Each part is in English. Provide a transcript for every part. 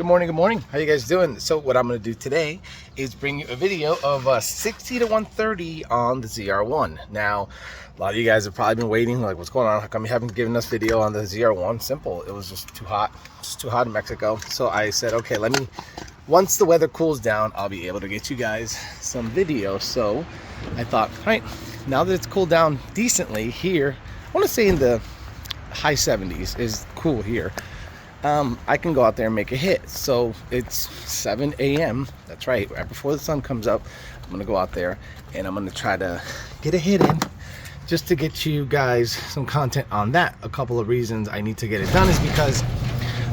morning, good morning. How you guys doing? So what I'm going to do today is bring you a video of 60 to 130 on the ZR-1. Now, a lot of you guys have probably been waiting, like, what's going on? How come you haven't given us video on the ZR-1? Simple. It was just too hot. Just too hot in Mexico. So I said, okay, once the weather cools down, I'll be able to get you guys some video. So I thought, all right, now that it's cooled down decently here, I want to say in the high 70s is cool here. I can go out there and make a hit. So it's 7 a.m. That's right before the sun comes up. I'm gonna go out there and I'm gonna try to get a hit in just to get you guys some content on that. A couple of reasons I need to get it done is because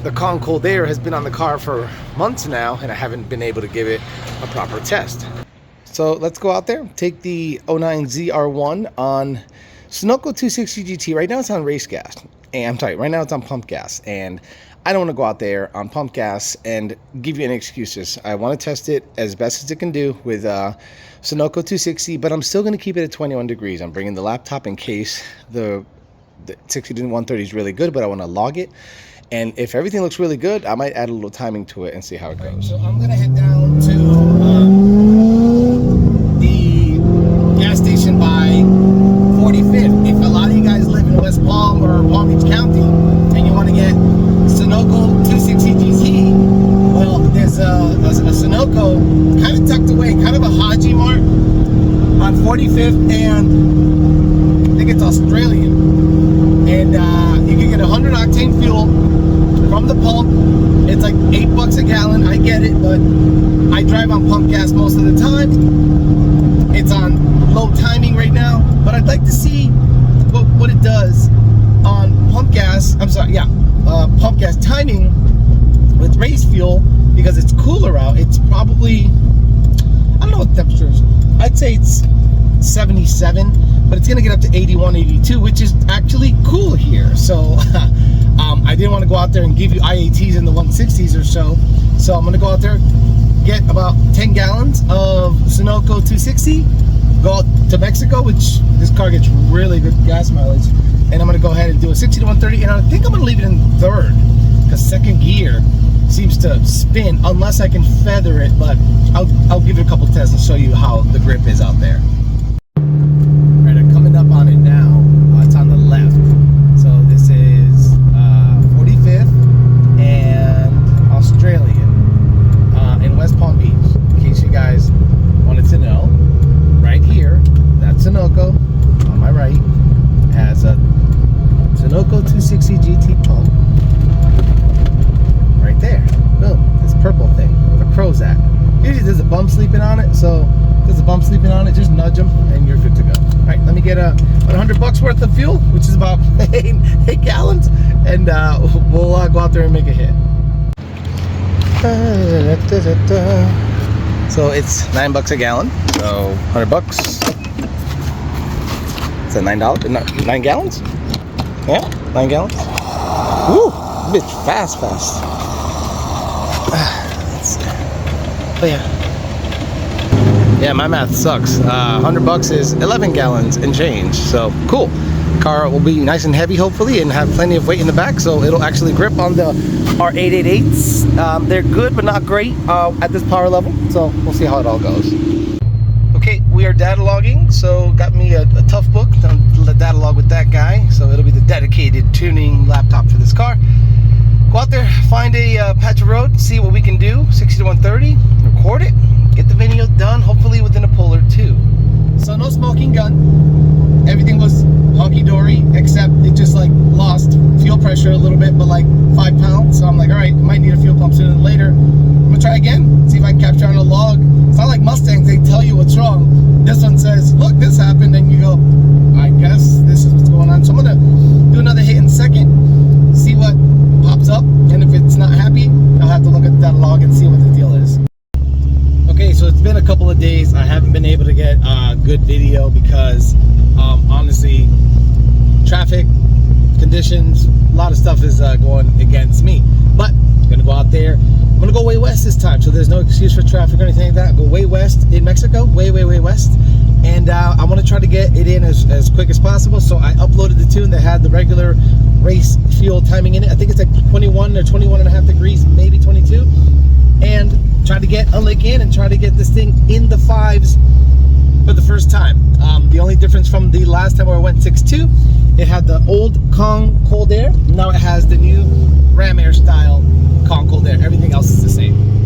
the cold air has been on the car for months now and I haven't been able to give it a proper test. So let's go out there, take the 09 ZR-1 on Sunoco 260 GT. Right now it's on race gas, and I'm sorry, right now it's on pump gas, and I don't want to go out there on pump gas and give you any excuses. I want to test it as best as it can do with Sunoco 260, but I'm still going to keep it at 21 degrees. I'm bringing the laptop in case the 60 to 130 is really good, but I want to log it. And if everything looks really good, I might add a little timing to it and see how it goes. Right, so I'm going to head down to the gas station by 45th. If a lot of you guys live in West Palm or Palm Beach County and you want to get Sunoco 260 GT, well, there's a Sunoco kind of tucked away, kind of a Haji Mart on 45th, and I think it's Australian, and you can get 100 octane fuel from the pump. It's like $8 a gallon. I get it, but I drive on pump gas most of the time. It's on low timing right now, but I'd like to see what it does on pump gas. I'm sorry, yeah, pump gas timing with race fuel, because it's cooler out. It's probably, I don't know what the temperature is. I'd say it's 77, but it's gonna get up to 81, 82, which is actually cool here. So I didn't want to go out there and give you IATs in the 160s or so. So I'm gonna go out there, get about 10 gallons of Sunoco 260, go out to Mexico, which this car gets really good gas mileage, and I'm gonna go ahead and do a 60 to 130, and I think I'm gonna leave it in third, because second gear seems to spin unless I can feather it, but I'll give it a couple tests and show you how the grip is out there. Alright, I'm coming up on it now. It's on the left. So this is 45th and Australian in West Palm Beach. In case you guys wanted to know, right here, that Sunoco on my right has a Sunoco 260 GT pump. Right there. Boom. This purple thing where the crow's at. Usually there's a bum sleeping on it, so if there's a bum sleeping on it, just nudge them and you're good to go. Alright, let me get about $100 worth of fuel, which is about 8 gallons, and we'll go out there and make a hit. So it's $9 a gallon, so $100. Is that $9? 9 gallons? Yeah, 9 gallons. Woo! Bitch, fast. Oh yeah, my math sucks. $100 is 11 gallons and change, so cool. Car will be nice and heavy hopefully and have plenty of weight in the back, so it'll actually grip on the R888s. They're good but not great at this power level, so we'll see how it all goes. Okay, we are data logging, so got me a tough book. Don't data log with that guy, so it'll be the dedicated tuning laptop for this car. Go out there, find a patch of road, see what we can do, 60 to 130, record it, get the video done, hopefully within a pull or two. So no smoking gun, everything was hunky-dory, except it just like lost fuel pressure a little bit, but like 5 pounds, so I'm like, all right, might need a fuel pump sooner than later. I'm gonna try again, see if I can capture on a log. It's not like Mustangs, they tell you what's wrong. This one says, look, this happened, and you go, I guess this is what's going on. So I'm gonna do another hit in second, see what pops up, and if it's not happy, I'll have to look at that log and see what the deal is. Okay, so it's been a couple of days. I haven't been able to get a good video because honestly, traffic conditions, a lot of stuff is going against me, but I'm gonna go out there. I'm gonna go way west this time, so there's no excuse for traffic or anything like that. Go way west in Mexico, way west, and I want to try to get it in as quick as possible. So I uploaded the tune that had the regular race fuel timing in it. I think it's like 21 or 21 and a half degrees, maybe 22, and try to get a lick in and try to get this thing in the fives for the first time. The only difference from the last time where I went 6.2, it had the old Kong cold air. Now it has the new Ram Air style Kong cold air. Everything else is the same.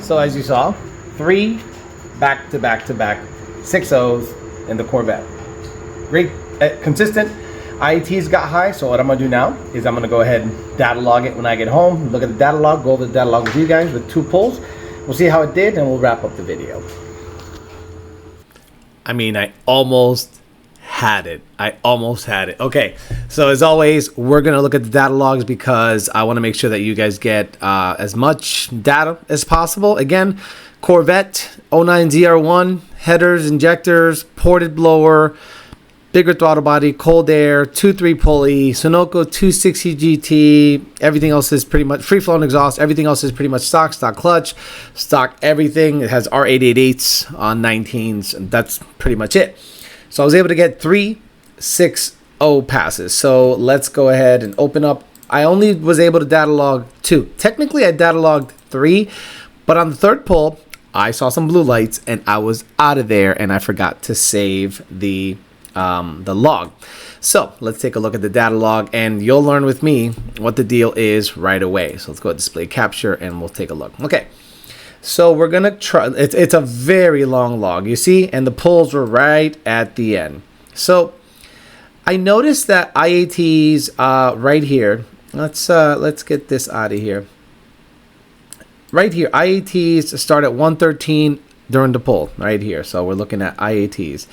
So as you saw, 3 back-to-back-to-back 6.0s in the Corvette. Great, consistent. IATs got high, so what I'm gonna do now is I'm gonna go ahead and data log it when I get home. Look at the data log, go over the data log with you guys with 2 pulls. We'll see how it did, and we'll wrap up the video. I mean, I almost had it. Okay, so as always, we're gonna look at the data logs because I want to make sure that you guys get as much data as possible. Again, Corvette 09 ZR-1, headers, injectors, ported blower, bigger throttle body, cold air, 2.3 pulley, Sunoco 260 GT. Everything else is pretty much free-flowing exhaust. Everything else is pretty much stock clutch, stock everything. It has R888s on 19s, and that's pretty much it. So I was able to get 3 6.0 passes. So let's go ahead and open up. I only was able to data log 2. Technically, I data logged 3, but on the third pull, I saw some blue lights and I was out of there, and I forgot to save the log. So let's take a look at the data log, and you'll learn with me what the deal is right away. So let's go to display capture and we'll take a look. Okay. So we're gonna try. It's a very long log, you see, and the pulls were right at the end. So I noticed that IATs right here. Let's get this out of here. Right here, IATs start at 113 during the pull. Right here, so we're looking at IATs,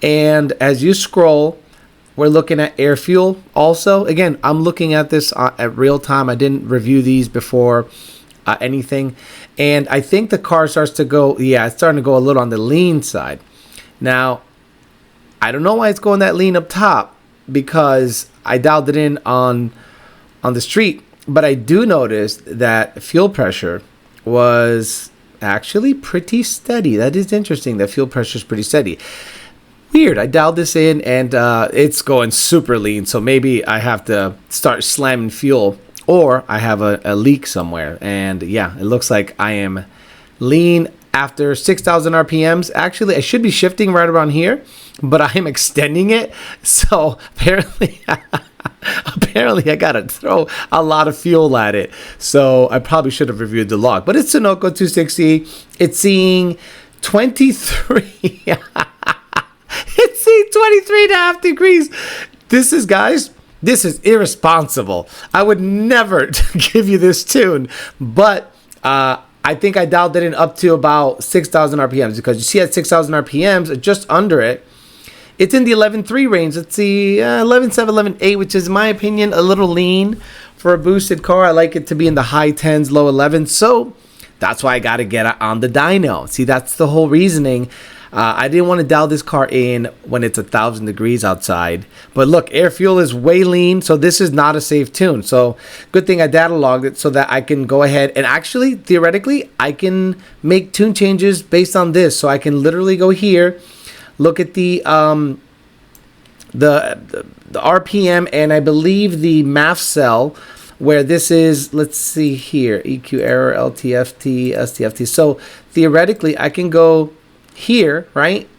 and as you scroll, we're looking at air fuel. Also, again, I'm looking at this at real time. I didn't review these before. Anything, and I think the car starts to go, it's starting to go a little on the lean side. Now, I don't know why it's going that lean up top, because I dialed it in on the street, but I do notice that fuel pressure was actually pretty steady. That is interesting, that fuel pressure is pretty steady. Weird, I dialed this in and it's going super lean, so maybe I have to start slamming fuel, or I have a leak somewhere. And yeah, it looks like I am lean after 6,000 RPMs. Actually, I should be shifting right around here, but I am extending it. So apparently, I gotta throw a lot of fuel at it. So I probably should have reviewed the log. But it's Sunoco 260. It's seeing 23. It's seeing 23.5 degrees. This is, guys, this is irresponsible. I would never give you this tune, but I think I dialed it in up to about 6,000 RPMs, because you see at 6,000 RPMs, just under it, it's in the 11.3 range. Let's see, 11.7, 11.8, which is, in my opinion, a little lean for a boosted car. I like it to be in the high 10s, low 11s. So that's why I got to get on the dyno. See, that's the whole reasoning. I didn't want to dial this car in when it's 1,000 degrees outside. But look, air fuel is way lean, so this is not a safe tune. So good thing I data logged it so that I can go ahead and actually, theoretically, I can make tune changes based on this. So I can literally go here, look at the RPM, and I believe the MAF cell, where this is, let's see here, EQ error, LTFT, STFT. So theoretically, I can go here, right?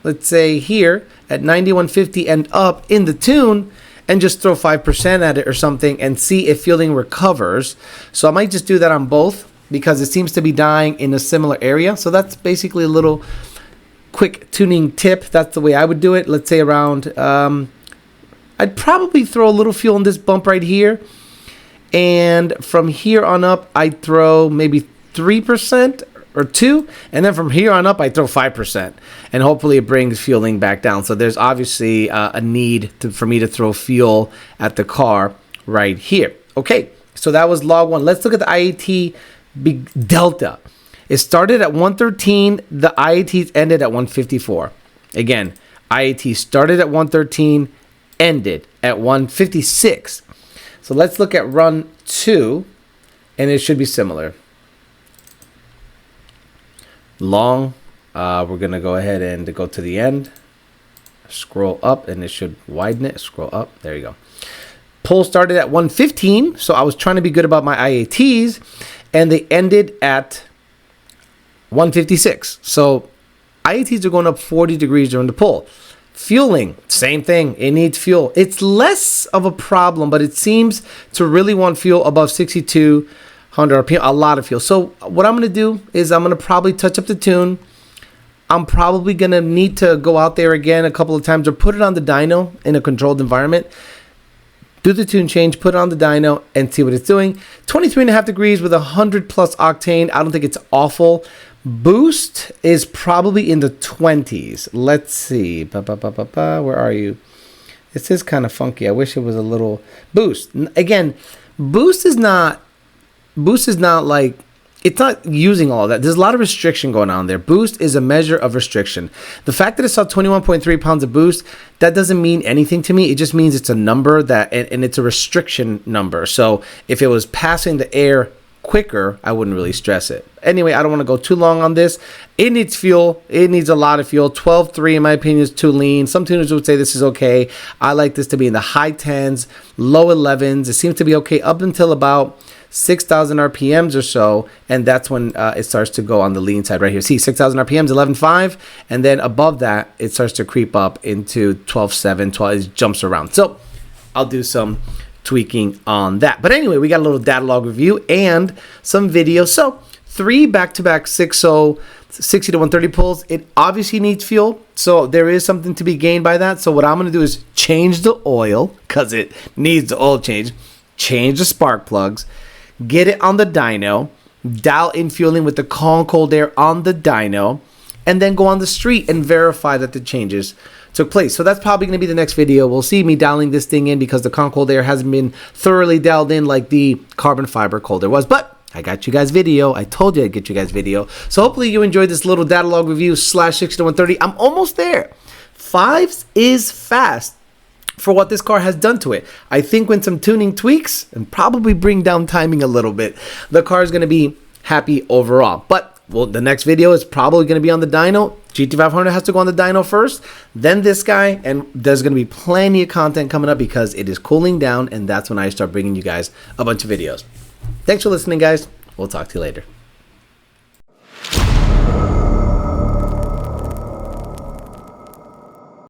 Let's say here at 9150 and up in the tune and just throw 5% at it or something and see if fueling recovers. So I might just do that on both because it seems to be dying in a similar area. So that's basically a little quick tuning tip. That's the way I would do it. Let's say around, I'd probably throw a little fuel in this bump right here. And from here on up, I throw maybe 3% or 2%. And then from here on up, I throw 5%. And hopefully it brings fueling back down. So there's obviously a need for me to throw fuel at the car right here. Okay, so that was log 1. Let's look at the IAT big delta. It started at 113. The IATs ended at 154. Again, IAT started at 113, ended at 156. So let's look at run 2, and it should be similar. Long, we're going to go ahead and go to the end. Scroll up, and it should widen it. Scroll up. There you go. Pull started at 115, so I was trying to be good about my IATs, and they ended at 156. So IATs are going up 40 degrees during the pull. Fueling, same thing. It needs fuel. It's less of a problem, but it seems to really want fuel above 6,200 RPM, a lot of fuel. So what I'm going to do is I'm going to probably touch up the tune. I'm probably going to need to go out there again a couple of times or put it on the dyno in a controlled environment. Do the tune change, put it on the dyno, and see what it's doing. 23.5 degrees with 100 plus octane. I don't think it's awful. Boost is probably in the 20s. Let's see. Where are you? This is kind of funky. I wish it was a little boost. Again, boost is not like, it's not using all of that. There's a lot of restriction going on there. Boost is a measure of restriction. The fact that it saw 21.3 pounds of boost, that doesn't mean anything to me. It just means it's a number that, and it's a restriction number. So if it was passing the air quicker, I wouldn't really stress it. Anyway, I don't want to go too long on this. It needs fuel. It needs a lot of fuel. 12.3 in my opinion is too lean. Some tuners would say this is okay. I like this to be in the high 10s, low 11s. It seems to be okay up until about 6,000 RPMs or so, and that's when it starts to go on the lean side right here. See, 6,000 RPMs, 11.5, and then above that, it starts to creep up into 12.7, 12, it jumps around. So I'll do some tweaking on that. But anyway, we got a little data log review and some video. So 3 back-to-back 60 to 130 pulls. It obviously needs fuel, so there is something to be gained by that. So what I'm going to do is change the oil, because it needs the oil change the spark plugs, get it on the dyno, dial in fueling with the cold air on the dyno, and then go on the street and verify that the changes took place. So that's probably going to be the next video. We'll see me dialing this thing in because the cold air hasn't been thoroughly dialed in like the carbon fiber cold air was. But I got you guys video. I told you I'd get you guys video. So hopefully you enjoyed this little data log review / 60 to 130. I'm almost there. 5s is fast for what this car has done to it. I think when some tuning tweaks and probably bring down timing a little bit, the car is going to be happy overall. But well, the next video is probably going to be on the dyno. GT500 has to go on the dyno first, then this guy, and there's going to be plenty of content coming up because it is cooling down, and that's when I start bringing you guys a bunch of videos. Thanks for listening, guys. We'll talk to you later.